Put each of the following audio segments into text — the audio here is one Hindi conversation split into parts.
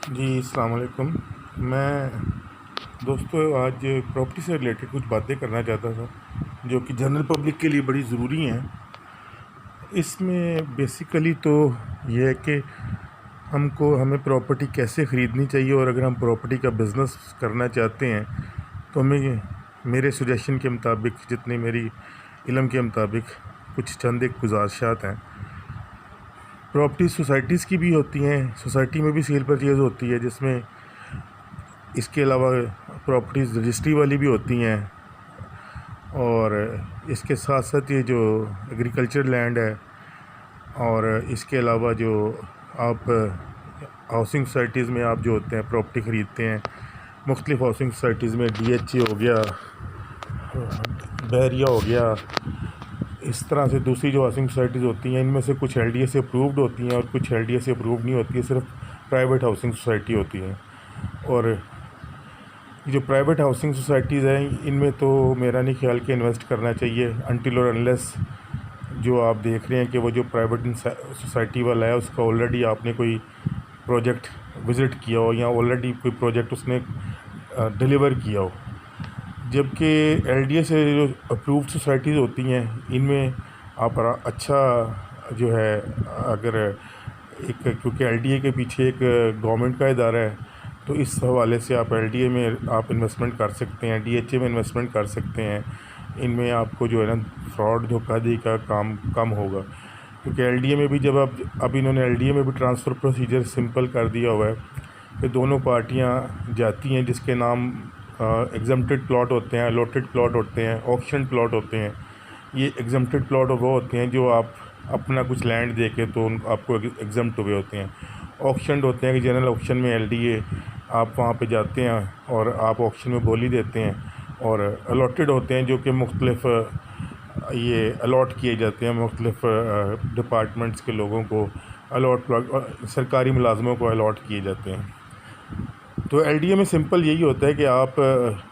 जी अस्सलाम वालेकुम। मैं दोस्तों आज प्रॉपर्टी से रिलेटेड कुछ बातें करना चाहता था जो कि जनरल पब्लिक के लिए बड़ी ज़रूरी हैं। इसमें बेसिकली तो ये है कि हमें प्रॉपर्टी कैसे ख़रीदनी चाहिए, और अगर हम प्रॉपर्टी का बिज़नेस करना चाहते हैं तो हमें मेरे सजेशन के मुताबिक, जितनी मेरी इल्म के मुताबिक, कुछ चंद एक गुजारिशात हैं। प्रॉपर्टी सोसाइटीज़ की भी होती हैं, सोसाइटी में भी सेल परचेज़ होती है, जिसमें इसके अलावा प्रॉपर्टीज़ रजिस्ट्री वाली भी होती हैं। और इसके साथ साथ ये जो एग्रीकल्चर लैंड है, और इसके अलावा जो आप हाउसिंग सोसाइटीज़ में आप जो होते हैं प्रॉपर्टी ख़रीदते हैं, मुख्तलिफ़ हाउसिंग सोसाइटीज़ में DHA हो गया, बहरिया हो गया, इस तरह से दूसरी जो हाउसिंग सोसाइटीज़ होती हैं, इनमें से कुछ LDA से अप्रूव्ड होती हैं और कुछ LDA से अप्रूव्ड नहीं होती है, सिर्फ प्राइवेट हाउसिंग सोसाइटी होती हैं। और जो प्राइवेट हाउसिंग सोसाइटीज़ हैं, इनमें तो मेरा नहीं ख्याल कि इन्वेस्ट करना चाहिए अनटिल और अनलेस जो आप देख रहे हैं कि वो जो प्राइवेट सोसाइटी वाला है उसका ऑलरेडी आपने कोई प्रोजेक्ट विज़िट किया हो, या ऑलरेडी कोई प्रोजेक्ट उसने डिलीवर किया हो। जबकि LDA से जो अप्रूव्ड सोसाइटीज़ होती हैं, इनमें आप अच्छा जो है, अगर एक, क्योंकि LDA के पीछे एक गवर्नमेंट का इदारा है, तो इस हवाले से आप LDA में आप इन्वेस्टमेंट कर सकते हैं, DHA में इन्वेस्टमेंट कर सकते हैं। इनमें आपको जो है ना फ्रॉड धोखाधड़ी का काम कम होगा, क्योंकि LDA में भी जब अब इन्होंने LDA में भी ट्रांसफ़र प्रोसीजर सिंपल कर दिया हुआ है कि दोनों पार्टियां जाती हैं जिसके नाम एग्जम्प्टेड प्लॉट होते हैं, अलॉटेड प्लॉट होते हैं, ऑक्शन प्लॉट होते हैं। ये एग्जम्प्टेड प्लॉट वो होते हैं जो आप अपना कुछ लैंड दे के तो आपको एग्जम्प्ट हुए होते हैं। ऑक्शन होते हैं कि जनरल ऑक्शन में LDA आप वहाँ पे जाते हैं और आप ऑक्शन में बोली देते हैं। और अलॉटेड होते हैं जो कि मुख्तलिफ़ ये अलॉट किए जाते हैं, मुख्तलिफ़ डिपार्टमेंट्स के लोगों को सरकारी मुलाजमों को अलॉट किए जाते हैं। तो LDA में सिंपल यही होता है कि आप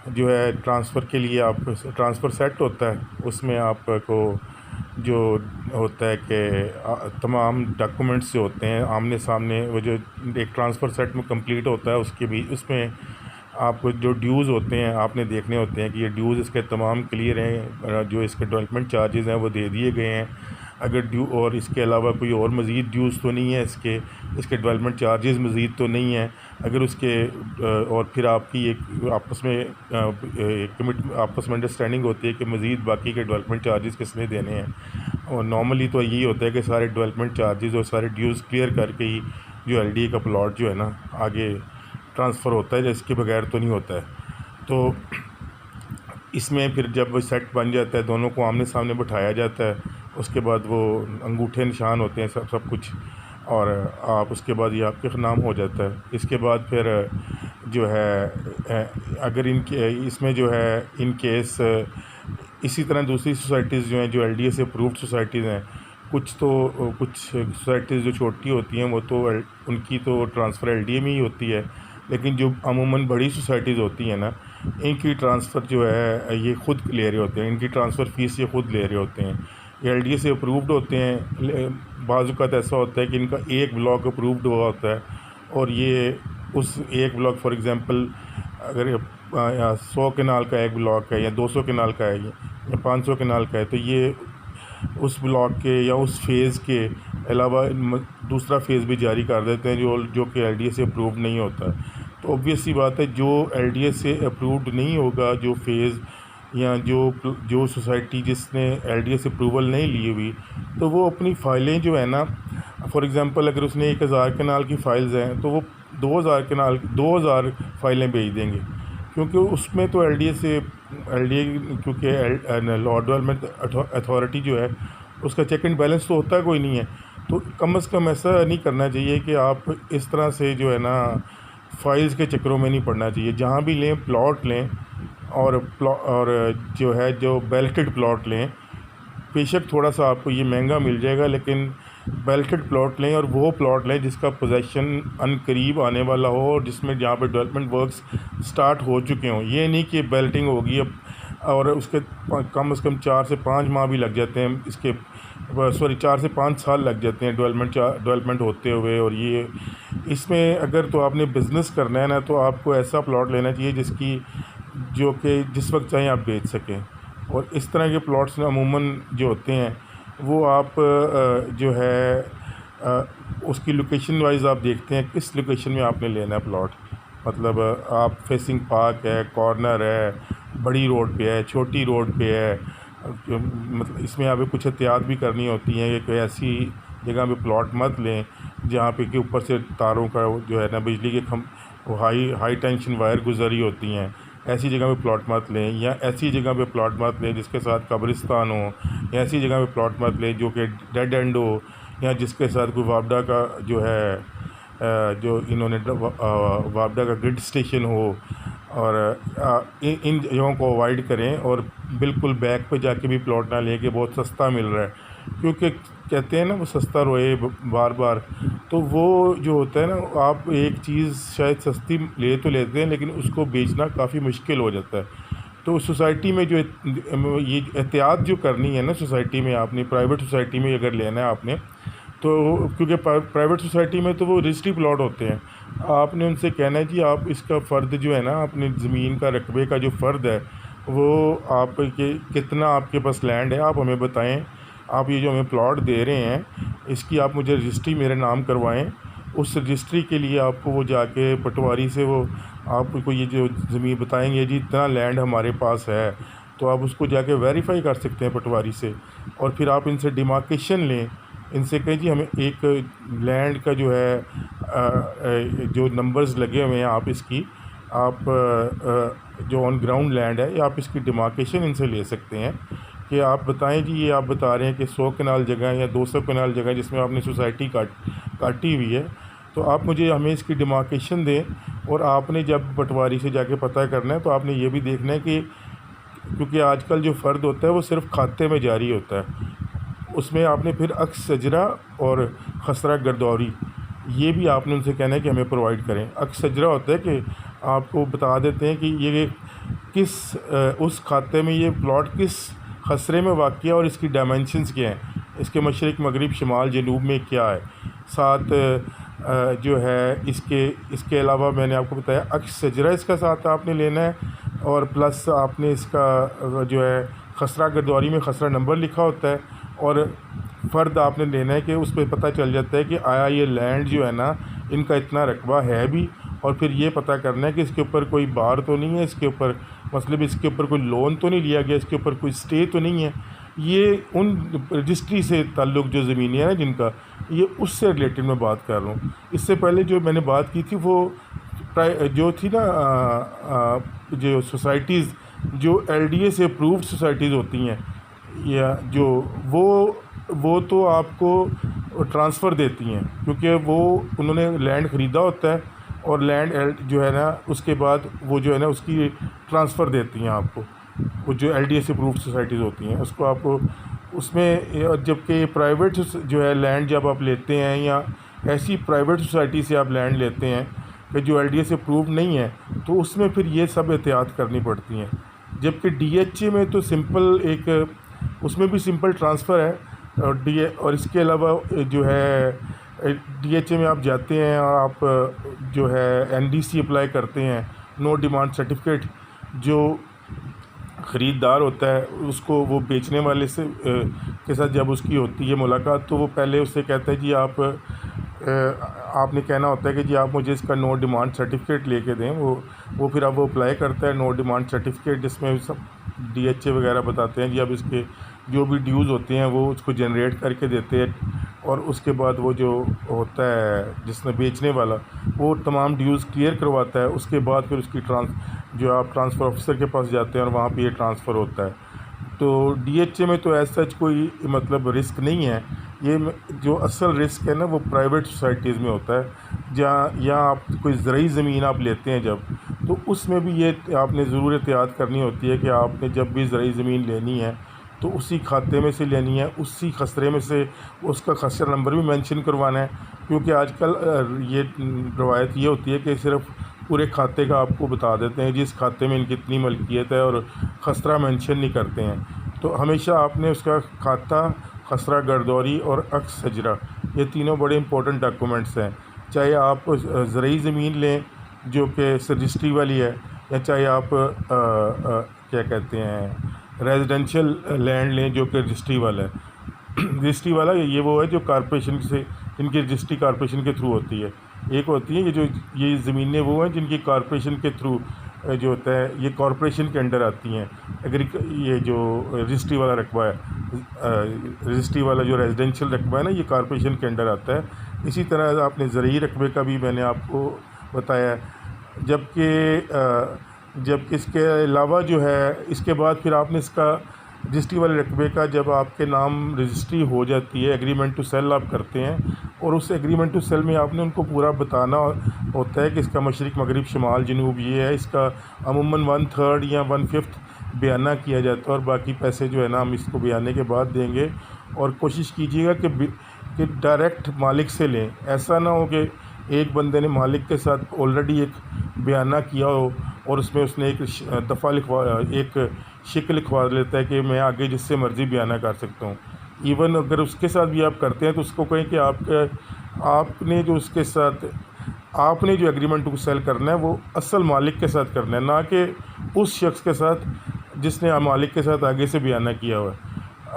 जो है ट्रांसफ़र के लिए आप ट्रांसफ़र सेट होता है, उसमें आपको जो होता है कि तमाम डॉक्यूमेंट्स जो होते हैं आमने सामने, वो जो एक ट्रांसफ़र सेट में कंप्लीट होता है उसके भी उसमें आपको जो ड्यूज़ होते हैं आपने देखने होते हैं कि ये ड्यूज़ इसके तमाम क्लियर हैं, जो इसके डेवलपमेंट चार्जेस हैं वो दे दिए गए हैं। अगर ड्यू और इसके अलावा कोई और मज़ीद ड्यूज़ तो नहीं है, इसके डेवलपमेंट चार्जेस मज़ीद तो नहीं है। अगर उसके और फिर आपकी एक आपस में अंडरस्टैंडिंग होती है कि मज़ीद बाकी के डेवलपमेंट चार्जेस किसने देने हैं। और नॉर्मली तो यही होता है कि सारे डेवलपमेंट चार्जेस और सारे ड्यूज़ क्लियर करके ही जो LDA का प्लॉट जो है ना आगे ट्रांसफ़र होता है, जिसके बगैर तो नहीं होता है। तो इसमें फिर जब वो सेट बन जाता है, दोनों को आमने सामने बिठाया जाता है, उसके बाद वो अंगूठे निशान होते हैं, सब कुछ, और आप उसके बाद ये आपके नाम हो जाता है। इसके बाद फिर जो है अगर इसमें जो है इन केस इसी तरह दूसरी सोसाइटीज़ जो हैं जो LDA से अप्रूव्ड सोसाइटीज़ हैं, कुछ सोसाइटीज़ जो छोटी होती हैं वो तो उनकी तो ट्रांसफ़र LDA में ही होती है, लेकिन जो अमूमन बड़ी सोसाइटीज़ होती हैं ना, इनकी ट्रांसफ़र जो है ये ख़ुद ले रहे होते हैं, इनकी ट्रांसफ़र फ़ीस ये ख़ुद ले रहे होते हैं। ये LDA से अप्रूव्ड होते हैं। बाज़ औक़ात ऐसा होता है कि इनका एक ब्लॉक अप्रूव्ड हुआ होता है, और ये उस एक ब्लॉक फॉर एग्ज़ाम्पल अगर 100 कनाल का एक ब्लॉक है, या 200 कनाल का है, या 500 कनाल का है, तो ये उस ब्लॉक के या उस फ़ेज़ के अलावा दूसरा फ़ेज़ भी जारी कर देते हैं जो कि LDA से अप्रूव्ड नहीं होता। तो ऑब्वियस सी बात है, जो LDA से अप्रूव्ड नहीं होगा जो फ़ेज़, या जो सोसाइटी जिसने LDA से अप्रूवल नहीं ली हुई, तो वो अपनी फ़ाइलें जो है ना, फॉर एग्ज़ाम्पल अगर उसने 1000 कनाल की फ़ाइल्स हैं तो वो 2000 फ़ाइलें भेज देंगे, क्योंकि उसमें तो LDA क्योंकि लॉ डेवलपमेंट अथॉरिटी जो है उसका चेक एंड बैलेंस तो होता कोई नहीं है। तो कम से कम ऐसा नहीं करना चाहिए कि आप इस तरह से जो है ना फ़ाइल्स के चक्करों में नहीं पड़ना चाहिए। जहाँ भी लें प्लॉट लें, और जो है जो बैलेटेड प्लॉट लें। बेशक थोड़ा सा आपको ये महंगा मिल जाएगा, लेकिन बैलेटेड प्लॉट लें, और वो प्लॉट लें जिसका पोजेसन अनकरीब आने वाला हो, और जिसमें जहाँ पे डेवलपमेंट वर्क्स स्टार्ट हो चुके हों। ये नहीं कि बैलेटिंग होगी अब और उसके कम से कम 4 से 5 माह भी लग जाते हैं, इसके 4 से 5 साल लग जाते हैं डेवलपमेंट होते हुए, और ये इसमें अगर तो आपने बिज़नेस करना है ना, तो आपको ऐसा प्लॉट लेना चाहिए जो कि जिस वक्त चाहें आप बेच सकें। और इस तरह के प्लॉट्स ना अमूमन जो होते हैं वो आप जो है उसकी लोकेशन वाइज आप देखते हैं किस लोकेशन में आपने लेना है प्लॉट। मतलब आप फेसिंग पार्क है, कॉर्नर है, बड़ी रोड पे है, छोटी रोड पे है, मतलब इसमें आपको कुछ एहतियात भी करनी होती हैं कि कोई ऐसी जगह पे प्लॉट मत लें जहाँ पे कि ऊपर से तारों का जो है ना बिजली के वो हाई टेंशन वायर गुजरी होती हैं। ऐसी जगह पे प्लॉट मत लें, या ऐसी जगह पे प्लॉट मत लें जिसके साथ कब्रिस्तान हो, या ऐसी जगह पे प्लॉट मत लें जो कि डेड एंड हो, या जिसके साथ कोई वापडा का जो है जो इन्होंने वापडा का ग्रिड स्टेशन हो। और इन जगहों को अवॉइड करें और बिल्कुल बैक पे जाके भी प्लॉट ना लें कि बहुत सस्ता मिल रहा है, क्योंकि कहते हैं ना वो सस्ता रोए बार बार। तो वो जो होता है ना, आप एक चीज़ शायद सस्ती ले तो लेते हैं लेकिन उसको बेचना काफ़ी मुश्किल हो जाता है। तो सोसाइटी में जो ये एहतियात जो करनी है ना सोसाइटी में, आपने प्राइवेट सोसाइटी में अगर लेना है आपने, तो क्योंकि प्राइवेट सोसाइटी में तो वो रजिस्ट्री प्लॉट होते हैं, आपने उनसे कहना है जी आप इसका फ़र्द जो है ना, अपनी ज़मीन का रकबे का जो फ़र्द है वो आपके कितना आपके पास लैंड है आप हमें बताएं। आप ये जो हमें प्लॉट दे रहे हैं इसकी आप मुझे रजिस्ट्री मेरे नाम करवाएं। उस रजिस्ट्री के लिए आपको वो जाके पटवारी से वो आपको ये जो ज़मीन बताएंगे जी इतना लैंड हमारे पास है, तो आप उसको जाके वेरीफाई कर सकते हैं पटवारी से। और फिर आप इनसे डिमार्केशन लें, इनसे कहें जी हमें एक लैंड का जो है जो नंबर्स लगे हुए हैं आप इसकी जो ऑन ग्राउंड लैंड है या आप इसकी डिमार्केशन इनसे ले सकते हैं कि आप बताएं जी ये आप बता रहे हैं कि 100 कनाल जगह या 200 कनाल जगह जिसमें आपने सोसाइटी काटी हुई है, तो आप मुझे हमें इसकी डिमार्केशन दें। और आपने जब पटवारी से जाके पता करना है तो आपने ये भी देखना है कि क्योंकि आजकल जो फ़र्द होता है वो सिर्फ़ खाते में जारी होता है, उसमें आपने फिर अक्स सजरा और खसरा गर्दौरी ये भी आपने उनसे कहना है कि हमें प्रोवाइड करें। अक्स सजरा होता है कि आपको बता देते हैं कि ये किस उस खाते में ये प्लॉट किस खसरे में वाक़ है और इसकी डायमेंशंस क्या हैं, इसके मशरिक़ मगरिब शुमाल जनूब में क्या है। साथ जो है इसके अलावा मैंने आपको बताया अक्स सजरा इसका साथ आपने लेना है, और प्लस आपने इसका जो है खसरा गर्दौरी में खसरा नंबर लिखा होता है, और फ़र्द आपने लेना है कि उस पर पता चल जाता है कि आया ये लैंड जो है ना इनका इतना रकबा है भी। और फिर ये पता करना है कि इसके ऊपर कोई बार तो नहीं है, इसके ऊपर मतलब इसके ऊपर कोई लोन तो नहीं लिया गया, इसके ऊपर कोई स्टे तो नहीं है। ये उन रजिस्ट्री से ताल्लुक़ जो ज़मीनी है ना जिनका, ये उससे रिलेटेड मैं बात कर रहा हूँ। इससे पहले जो मैंने बात की थी वो जो थी ना जो सोसाइटीज़ जो LDA से अप्रूव्ड सोसाइटीज़ होती हैं, या जो वो तो आपको ट्रांसफ़र देती हैं क्योंकि वो उन्होंने लैंड ख़रीदा होता है, और लैंड जो है ना उसके बाद वो जो है ना उसकी ट्रांसफ़र देती हैं आपको। वो जो LDA से अप्रूव्ड सोसाइटीज़ होती हैं उसको आपको उसमें, जबकि प्राइवेट जो है लैंड जब आप लेते हैं या ऐसी प्राइवेट सोसाइटी से आप लैंड लेते हैं कि जो LDA से अप्रूव नहीं है, तो उसमें फिर ये सब एहतियात करनी पड़ती हैं। जबकि DHA में तो सिंपल उसमें भी सिंपल ट्रांसफ़र है, और इसके अलावा जो है DHA में आप जाते हैं और आप जो है NDC अप्लाई करते हैं, नो डिमांड सर्टिफिकेट। जो ख़रीदार होता है उसको वो बेचने वाले से के साथ जब उसकी होती है मुलाकात, तो वो पहले उससे कहता है जी आपने कहना होता है कि जी आप मुझे इसका नो डिमांड सर्टिफिकेट लेके दें। वो फिर अब वो अप्लाई करता है नो डिमांड सर्टिफिकेट, जिसमें सब DHA वगैरह बताते हैं जी अब इसके जो भी ड्यूज़ होते हैं वो उसको जनरेट करके देते हैं, और उसके बाद वो जो होता है जिसने बेचने वाला वो तमाम ड्यूज़ क्लियर करवाता है। उसके बाद फिर उसकी जो आप ट्रांसफ़र ऑफिसर के पास जाते हैं और वहाँ पे ये ट्रांसफ़र होता है। तो DHA में तो ऐसा कोई मतलब रिस्क नहीं है। ये जो असल रिस्क है ना वो प्राइवेट सोसाइटीज़ में होता है, जहाँ आप कोई ज़रूरी ज़मीन आप लेते हैं जब, तो उसमें भी ये आपने ज़रूर एहतियात करनी होती है कि आपने जब भी ज़रूरी ज़मीन लेनी है तो उसी खाते में से लेनी है, उसी खसरे में से उसका खसरा नंबर भी मेंशन करवाना है। क्योंकि आजकल ये रवायत ये होती है कि सिर्फ़ पूरे खाते का आपको बता देते हैं जिस खाते में इनकी इतनी मलकियत है, और खसरा मेंशन नहीं करते हैं। तो हमेशा आपने उसका खाता, खसरा गर्दौरी और अक्स सजरा, ये तीनों बड़े इंपॉर्टेंट डॉक्यूमेंट्स हैं। चाहे आप ज़रूरी ज़मीन लें जो कि रजिस्ट्री वाली है, या चाहे आप क्या कहते हैं रेजिडेंशियल लैंड लें जो कि रजिस्ट्री वाला है। रजिस्ट्री वाला ये वो है जो कॉरपोरेशन से, जिनकी रजिस्ट्री कॉरपोरेशन के थ्रू होती है। एक होती है ये ज़मीनें वो हैं जिनकी कॉरपोरेशन के थ्रू जो होता है, ये कॉरपोरेशन के अंडर आती हैं। अगर ये जो रजिस्ट्री वाला रकबा है, रजिस्ट्री वाला जो रेजिडेंशियल रकबा है ना, ये कॉरपोरेशन के अंडर आता है। इसी तरह आपने ज़रूरी रकबे का भी मैंने आपको बताया। जबकि इसके अलावा जो है, इसके बाद फिर आपने इसका रजिस्ट्री वाले रकबे का जब आपके नाम रजिस्ट्री हो जाती है, एग्रीमेंट टू सेल आप करते हैं, और उस एग्रीमेंट टू सेल में आपने उनको पूरा बताना होता है कि इसका मशरिक़ मगरिब शुमाल जनूब ये है। इसका अमूमन 1/3 या 1/5 बयाना किया जाता है, और बाकी पैसे जो है ना हम इसको बयाने के बाद देंगे। और कोशिश कीजिएगा कि डायरेक्ट मालिक से लें। ऐसा ना हो कि एक बंदे ने मालिक के साथ ऑलरेडी एक बयाना किया हो और उसमें उसने एक दफ़ा एक शिक लिखवा लेता है कि मैं आगे जिससे मर्ज़ी बयाना कर सकता हूँ। इवन अगर उसके साथ भी आप करते हैं तो उसको कहें कि आपने जो उसके साथ आपने जो एग्रीमेंट को सेल करना है वो असल मालिक के साथ करना है, ना कि उस शख्स के साथ जिसने मालिक के साथ आगे से बयाना किया हुआ है।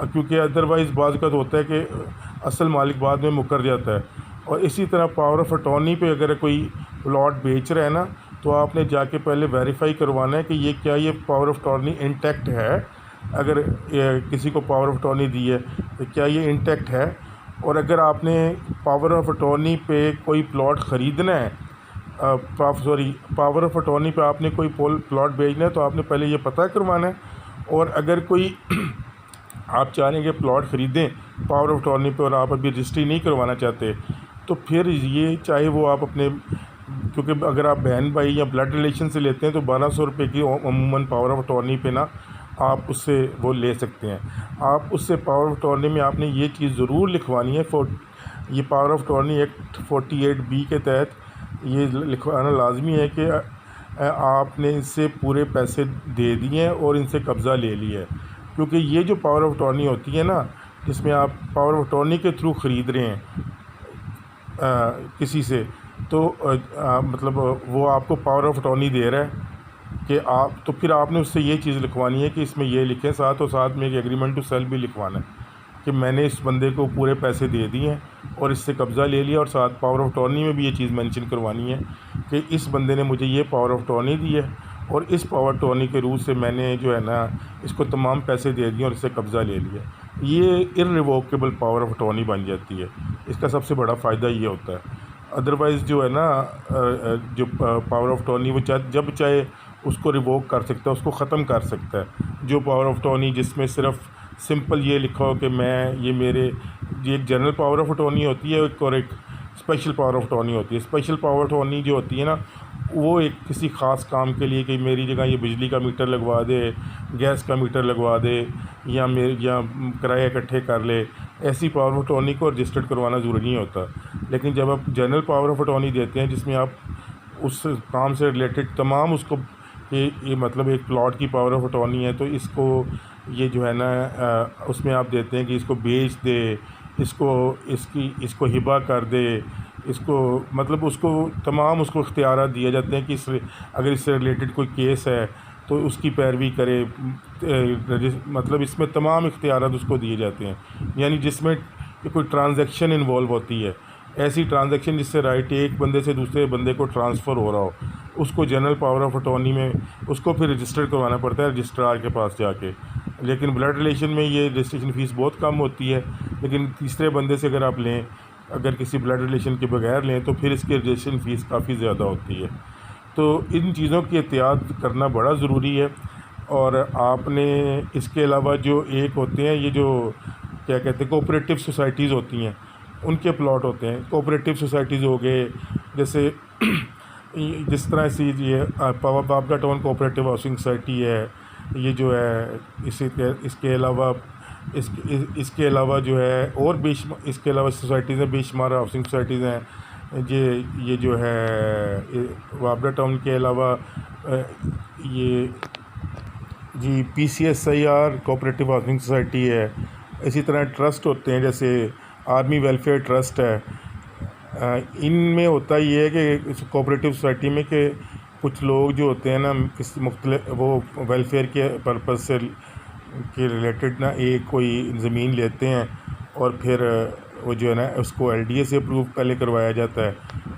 क्योंकि अदरवाइज़ बाज़ का तो होता है कि असल मालिक बाद में मुकर जाता है। और इसी तरह पावर ऑफ अटॉर्नी पे अगर कोई प्लॉट बेच रहा है ना, तो आपने जाके पहले वेरीफाई करवाना है कि ये पावर ऑफ अटॉर्नी इंटैक्ट है। अगर किसी को पावर ऑफ अटॉर्नी दी है तो क्या ये इंटैक्ट है। और अगर आपने पावर ऑफ अटॉर्नी पे कोई प्लॉट ख़रीदना है, पावर ऑफ अटॉर्नी पे आपने कोई प्लॉट बेचना है, तो आपने पहले ये पता करवाना है। और अगर कोई आप चाह रहे हैं कि प्लॉट ख़रीदें पावर ऑफ अटॉर्नी पे और आप अभी रजिस्ट्री नहीं करवाना चाहते, तो फिर ये चाहे वो आप अपने, क्योंकि अगर आप बहन भाई या ब्लड रिलेशन से लेते हैं तो 1200 रुपये की अमूमन पावर ऑफ अटॉर्नी पे ना आप उससे वो ले सकते हैं। आप उससे पावर ऑफ अटॉर्नी में आपने ये चीज़ ज़रूर लिखवानी है। ये power of attorney act 48B के तहत ये लिखवाना लाजमी है कि आपने इनसे पूरे पैसे दे दिए हैं और इनसे कब्ज़ा ले लिया है। क्योंकि ये जो पावर ऑफ अटॉर्नी होती है ना, जिसमें आप पावर ऑफ अटॉर्नी के थ्रू ख़रीद रहे हैं किसी से, तो मतलब वो आपको पावर ऑफ अटॉर्नी दे रहा है कि आप, तो फिर आपने उससे ये चीज़ लिखवानी है कि इसमें ये लिखें साथ, और साथ में एक एग्रीमेंट टू सेल भी लिखवाना है कि मैंने इस बंदे को पूरे पैसे दे दिए हैं और इससे कब्ज़ा ले लिया। और साथ पावर ऑफ अटॉर्नी में भी ये चीज़ मेंशन करवानी है कि इस बंदे ने मुझे ये पावर ऑफ अटॉर्नी दी है और इस पावर अटॉर्नी के रूल से मैंने जो है ना इसको तमाम पैसे दे दिए और इससे कब्ज़ा ले लिया। ये इररिवोकेबल पावर ऑफ अटॉर्नी बन जाती है। इसका सबसे बड़ा फ़ायदा ये होता है। अदरवाइज़ जो है ना जो पावर ऑफ अटॉर्नी वो जब चाहे उसको रिवोक कर सकता है, उसको ख़त्म कर सकता है। जो पावर ऑफ अटॉर्नी जिसमें सिर्फ सिंपल ये लिखा हो कि ये एक जनरल पावर ऑफ अटॉर्नी होती है और एक स्पेशल पावर ऑफ अटॉर्नी होती है। स्पेशल पावर अटॉर्नी जो होती है ना, वो एक किसी ख़ास काम के लिए कि मेरी जगह ये बिजली का मीटर लगवा दे, गैस का मीटर लगवा दे, या किराया इकट्ठे कर ले, ऐसी पावर ऑफ अटॉर्नी को रजिस्टर्ड करवाना ज़रूरी नहीं होता। लेकिन जब आप जनरल पावर ऑफ अटॉर्नी देते हैं जिसमें आप उस काम से रिलेटेड तमाम उसको ये मतलब एक प्लॉट की पावर ऑफ अटॉर्नी है, तो इसको ये जो है ना उसमें आप देते हैं कि इसको बेच दे, इसको हिबा कर दे, इसको मतलब उसको तमाम उसको इख्तियारात दिए जाते हैं कि अगर इससे रिलेटेड कोई केस है तो उसकी पैरवी करे। मतलब इसमें तमाम इख्तियारात उसको दिए जाते हैं, यानी जिसमें कोई ट्रांजैक्शन इन्वॉल्व होती है, ऐसी ट्रांजैक्शन जिससे राइट एक बंदे से दूसरे बंदे को ट्रांसफ़र हो रहा हो, उसको जनरल पावर ऑफ अटॉर्नी में उसको फिर रजिस्टर करवाना पड़ता है रजिस्ट्रार के पास जाके। लेकिन ब्लड रिलेशन में ये रजिस्ट्रेशन फ़ीस बहुत कम होती है। लेकिन तीसरे बंदे से अगर आप लें, अगर किसी ब्लड रिलेशन के बगैर लें, तो फिर इसकी रजिस्ट्रेशन फ़ीस काफ़ी ज़्यादा होती है। तो इन चीज़ों की एहतियात करना बड़ा ज़रूरी है। और आपने इसके अलावा जो एक होते हैं, ये जो क्या कहते हैं कोऑपरेटिव सोसाइटीज़ होती हैं, उनके प्लॉट होते हैं। कोऑपरेटिव सोसाइटीज़ हो गए, जैसे जिस तरह से ये बाबगा टाउन कोऑपरेटिव हाउसिंग सोसाइटी है, ये जो है इसके अलावा जो है और इसके अलावा सोसाइटीज़ हैं, बेशुमार हाउसिंग सोसाइटीज़ हैं। ये जो है बाबगा टाउन के अलावा ये जी PCSIR कोऑपरेटिव हाउसिंग सोसाइटी है। इसी तरह ट्रस्ट होते हैं, जैसे आर्मी वेलफेयर ट्रस्ट है, इनमें होता ये है कि कोऑपरेटिव सोसाइटी में कि कुछ लोग जो होते हैं ना किसी मुख्तलिफ वो वेलफेयर के पर्पज़ से के रिलेटेड ना एक कोई ज़मीन लेते हैं और फिर वो जो है ना उसको एलडीए से अप्रूव पहले करवाया जाता है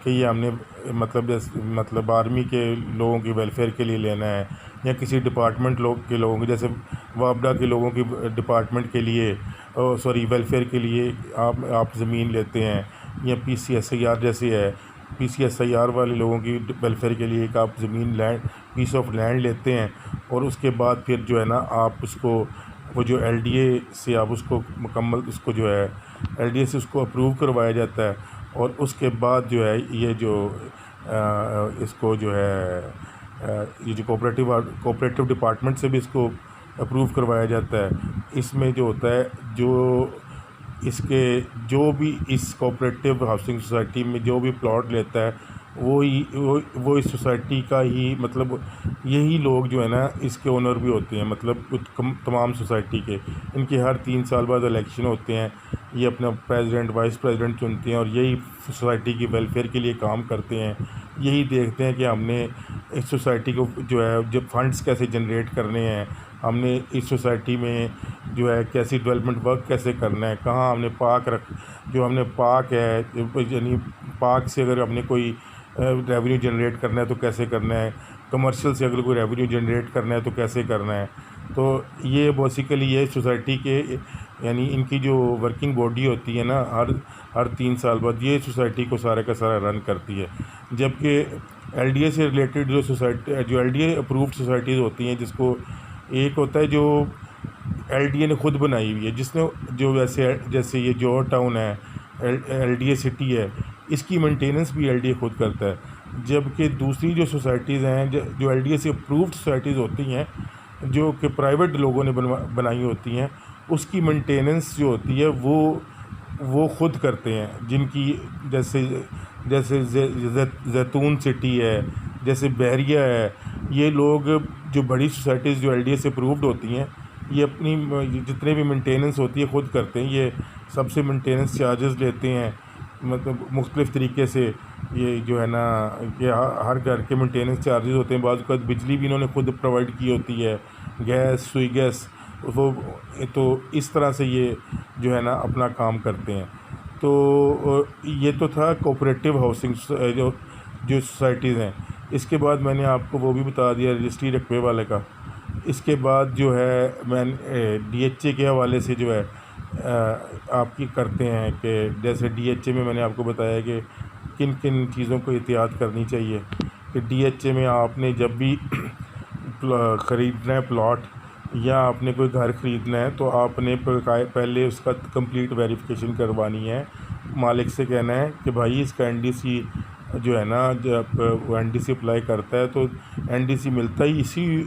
कि ये हमने मतलब आर्मी के लोगों की वेलफेयर के लिए लेना है, या किसी डिपार्टमेंट लोग के लोगों के जैसे वापडा के लोगों की डिपार्टमेंट के लिए वेलफेयर के लिए आप ज़मीन लेते हैं, या पीसीएसआईआर जैसे है पीसीएसआईआर वाले लोगों की वेलफेयर के लिए एक आप ज़मीन लैंड पीस ऑफ लैंड लेते हैं और उसके बाद फिर जो है ना आप उसको वो जो एलडीए से आप उसको मुकम्मल उसको जो है एलडीए से उसको अप्रूव करवाया जाता है और उसके बाद जो है ये जो इसको जो है ये जो कोऑपरेटिव डिपार्टमेंट से भी इसको अप्रूव करवाया जाता है। इसमें जो होता है जो भी इस कोऑपरेटिव हाउसिंग सोसाइटी में जो भी प्लॉट लेता है वो इस सोसाइटी का ही मतलब यही लोग जो है ना इसके ओनर भी होते हैं, मतलब तमाम सोसाइटी के इनके हर 3 साल बाद इलेक्शन होते हैं, ये अपना प्रेसिडेंट वाइस प्रेसिडेंट चुनते हैं और यही सोसाइटी की वेलफेयर के लिए काम करते हैं, यही देखते हैं कि हमने इस सोसाइटी को जो है जब फंड्स कैसे जनरेट करने हैं, हमने इस सोसाइटी में जो है कैसी डेवलपमेंट वर्क कैसे करना है, कहाँ हमने हमने पार्क है यानी पार्क से अगर हमने कोई रेवेन्यू जनरेट करना है तो कैसे करना है, कमर्शियल से अगर कोई रेवेन्यू जनरेट करना है तो कैसे करना है। तो ये बेसिकली ये सोसाइटी के यानी इनकी जो वर्किंग बॉडी होती है ना हर 3 साल बाद ये सोसाइटी को सारा का सारा रन करती है। जबकि एलडीए से रिलेटेड जो एलडीए अप्रूव्ड सोसाइटीज़ होती हैं, जिसको एक होता है जो एलडीए ने खुद बनाई हुई है, जिसने जो जैसे ये जौहर टाउन है एलडीए सिटी है, इसकी मेंटेनेंस भी एलडीए खुद करता है। जबकि दूसरी जो सोसाइटीज़ हैं जो एलडीए से अप्रूव्ड सोसाइटीज़ होती हैं जो कि प्राइवेट लोगों ने बनाई होती हैं, उसकी मेंटेनेंस जो होती है वो खुद करते हैं, जिनकी जैसे जैतून सिटी है, जैसे बहरिया है, ये लोग जो बड़ी सोसाइटीज़ जो एलडीए से अप्रूव्ड होती हैं ये अपनी जितने भी मेंटेनेंस होती है खुद करते हैं। ये सबसे मेंटेनेंस चार्जेस लेते हैं, मतलब मुख्तलिफ़ तरीके से ये जो है ना कि हर घर के मेंटेनेंस चार्जेस होते हैं। बाद बिजली भी इन्होंने खुद प्रोवाइड की होती है, गैस सुई गैस वो, तो इस तरह से ये जो है ना अपना काम करते हैं। तो ये तो था कोऑपरेटिव हाउसिंग जो सोसाइटीज़ हैं। इसके बाद मैंने आपको वो भी बता दिया रजिस्ट्री रकबे वाले का। इसके बाद जो है मैं डीएचए के हवाले से जो है आपकी करते हैं कि जैसे डीएचए में मैंने आपको बताया कि किन किन चीज़ों को एहतियात करनी चाहिए कि डीएचए में आपने जब भी ख़रीदना है प्लॉट या आपने कोई घर ख़रीदना है तो आपने पहले उसका कंप्लीट वेरिफिकेशन करवानी है। मालिक से कहना है कि भाई इसका एनडीसी जो है ना जब वो एनडीसी अप्लाई करता है तो एनडीसी मिलता ही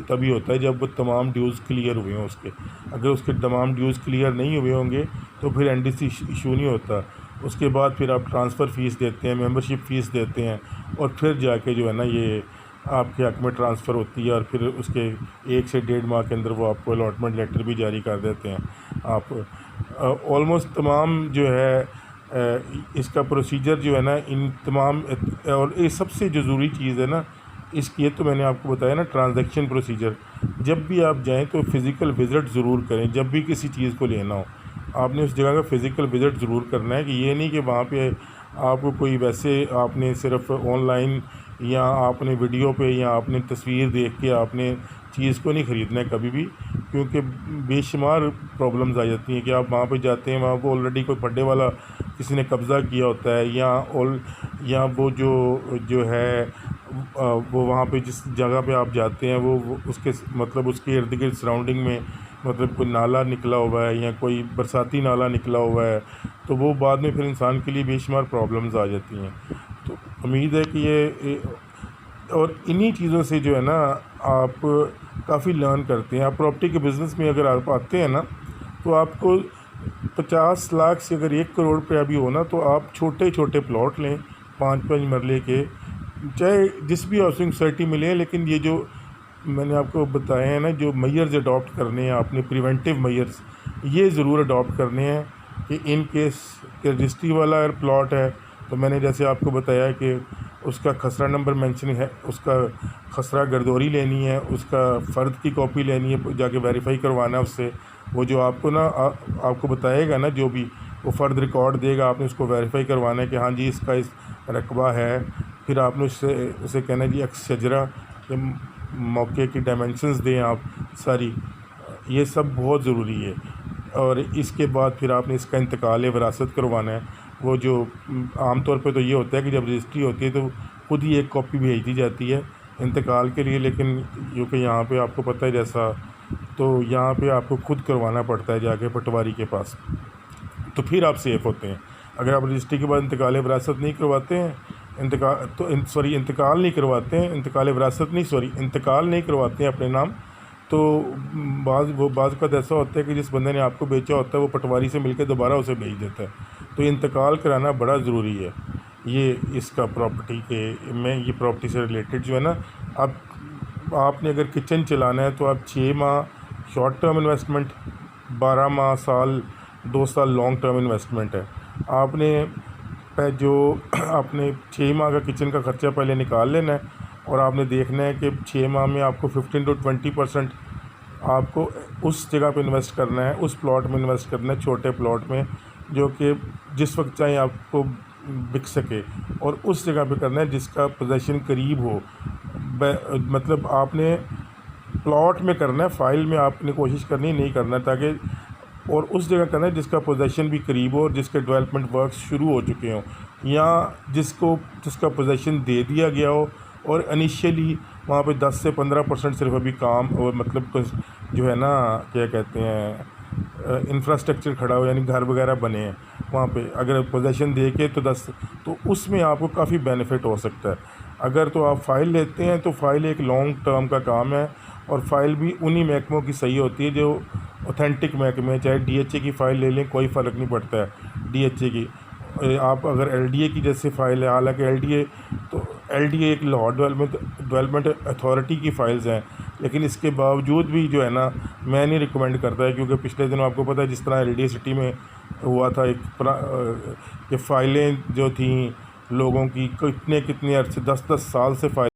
तभी होता है जब वो तमाम ड्यूज़ क्लियर हुए हों उसके। अगर उसके तमाम ड्यूज़ क्लियर नहीं हुए होंगे तो फिर एनडीसी इशू नहीं होता। उसके बाद फिर आप ट्रांसफ़र फ़ीस देते हैं, मेंबरशिप फ़ीस देते हैं और फिर जाके जो है ना ये आपके हक़ में ट्रांसफ़र होती है और फिर उसके 1 से 1.5 माह के अंदर वो आपको अलॉटमेंट लेटर भी जारी कर देते हैं। आप ऑलमोस्ट तमाम जो है इसका प्रोसीजर जो है ना इन तमाम और ये सबसे जो ज़रूरी चीज़ है ना इसकी, ये तो मैंने आपको बताया ना ट्रांजैक्शन प्रोसीजर। जब भी आप जाएं तो फ़िज़िकल विज़िट ज़रूर करें। जब भी किसी चीज़ को लेना हो आपने उस जगह का फ़िज़िकल विज़िट ज़रूर करना है। कि ये नहीं कि वहाँ पे आपको कोई वैसे आपने सिर्फ ऑनलाइन या आपने वीडियो पे या आपने तस्वीर देख के आपने चीज़ को नहीं ख़रीदना है कभी भी, क्योंकि बेशुमार प्रॉब्लम्स आ जाती हैं कि आप वहाँ पे जाते हैं, वहाँ को ऑलरेडी कोई बड्डे वाला किसी ने कब्ज़ा किया होता है या वो जो है वो वहाँ पे जिस जगह पे आप जाते हैं वो उसके मतलब उसके इर्द गिर्द सराउंडिंग में मतलब कोई नाला निकला हुआ है या कोई बरसाती नाला निकला हुआ है तो वो बाद में फिर इंसान के लिए बेशुमार प्रॉब्लम्स आ जाती हैं। तो उम्मीद है कि ये और इन्हीं चीज़ों से जो है ना आप काफ़ी लर्न करते हैं। आप प्रॉपर्टी के बिज़नेस में अगर आप आते हैं ना तो आपको 50 लाख से अगर 1 करोड़ रुपया भी हो ना तो आप छोटे छोटे प्लॉट लें 5-5 मरले के, चाहे जिस भी हाउसिंग सोसाइटी में लें। लेकिन ये जो मैंने आपको बताए हैं ना जो मेजर्स अडॉप्ट करने हैं आपने, प्रिवेंटिव मेजर्स ये ज़रूर अडॉप्ट करने हैं कि इन केस के रजिस्ट्री वाला अगर प्लॉट है तो मैंने जैसे आपको बताया कि उसका खसरा नंबर मेंशन है, उसका खसरा गर्दोरी लेनी है, उसका फ़र्द की कॉपी लेनी है, जाके वेरीफाई करवाना है उससे। वो जो आपको ना आपको बताएगा ना, जो भी वो फ़र्द रिकॉर्ड देगा, आपने उसको वेरीफाई करवाना है कि हाँ जी इसका इस रकबा है। फिर आपने उससे कहना है जी एक्स शजरा के मौके की डायमेंशंस दें आप सारी, ये सब बहुत ज़रूरी है। और इसके बाद फिर आपने इसका इंतकाल विरासत करवाना है। वो जो आम तौर पे तो ये होता है कि जब रजिस्ट्री होती है तो खुद ही एक कॉपी भेज दी जाती है इंतकाल के लिए, लेकिन क्योंकि यहाँ पे आपको पता है जैसा, तो यहाँ पे आपको खुद करवाना पड़ता है जाके पटवारी के पास, तो फिर आप सेफ़ होते हैं। अगर आप रजिस्ट्री के बाद इंतकाल विरासत नहीं करवाते हैं, इंतकाल नहीं करवाते हैं, इंतकाल नहीं करवाते हैं अपने नाम, तो बाज़ का ऐसा होता है कि जिस बंदे ने आपको बेचा होता है वो पटवारी से मिलकर दोबारा उसे बेच देता है। तो इंतकाल कराना बड़ा ज़रूरी है। ये इसका प्रॉपर्टी के में ये प्रॉपर्टी से रिलेटेड जो है ना, अब आपने अगर किचन चलाना है तो आप 6 माह शॉर्ट टर्म इन्वेस्टमेंट, 12 माह साल 2 साल लॉन्ग टर्म इन्वेस्टमेंट है। आपने जो आपने 6 माह का किचन का ख़र्चा पहले निकाल लेना है, और आपने देखना है कि 6 माह में आपको 15 to 20% आपको उस जगह पे इन्वेस्ट करना है, उस प्लॉट में इन्वेस्ट करना है, छोटे प्लॉट में जो कि जिस वक्त चाहे आपको बिक सके, और उस जगह पे करना है जिसका पोजेसन करीब हो। मतलब आपने प्लॉट में करना है, फाइल में आपने कोशिश करनी नहीं करना, ताकि और उस जगह करना है जिसका पोजेसन भी करीब हो और जिसके डेवलपमेंट वर्क शुरू हो चुके हों, या जिसका पोजेसन दे दिया गया हो और इनिशियली वहाँ पे 10 से 15% सिर्फ अभी काम, और मतलब जो है ना क्या कहते हैं इंफ्रास्ट्रक्चर खड़ा हो, यानी घर वगैरह बने हैं वहाँ पे। अगर पोजेसन दे के तो उसमें आपको काफ़ी बेनिफिट हो सकता है। अगर तो आप फ़ाइल लेते हैं तो फ़ाइल एक लॉन्ग टर्म का काम है, और फ़ाइल भी उन्हीं महकमों की सही होती है जो ऑथेंटिक महकमे, चाहे DHA की फ़ाइल ले लें कोई फ़र्क नहीं पड़ता है। DHA की आप अगर LDA की जैसे फ़ाइल है, हालांकि LDA एक लाहौर डेवलपमेंट अथॉरिटी की फ़ाइल्स हैं, लेकिन इसके बावजूद भी जो है ना मैं नहीं रिकमेंड करता है, क्योंकि पिछले दिनों आपको पता है जिस तरह LDA सिटी में हुआ था ये फ़ाइलें जो थी लोगों की कितने अरसे 10-10 साल से फ़ाइल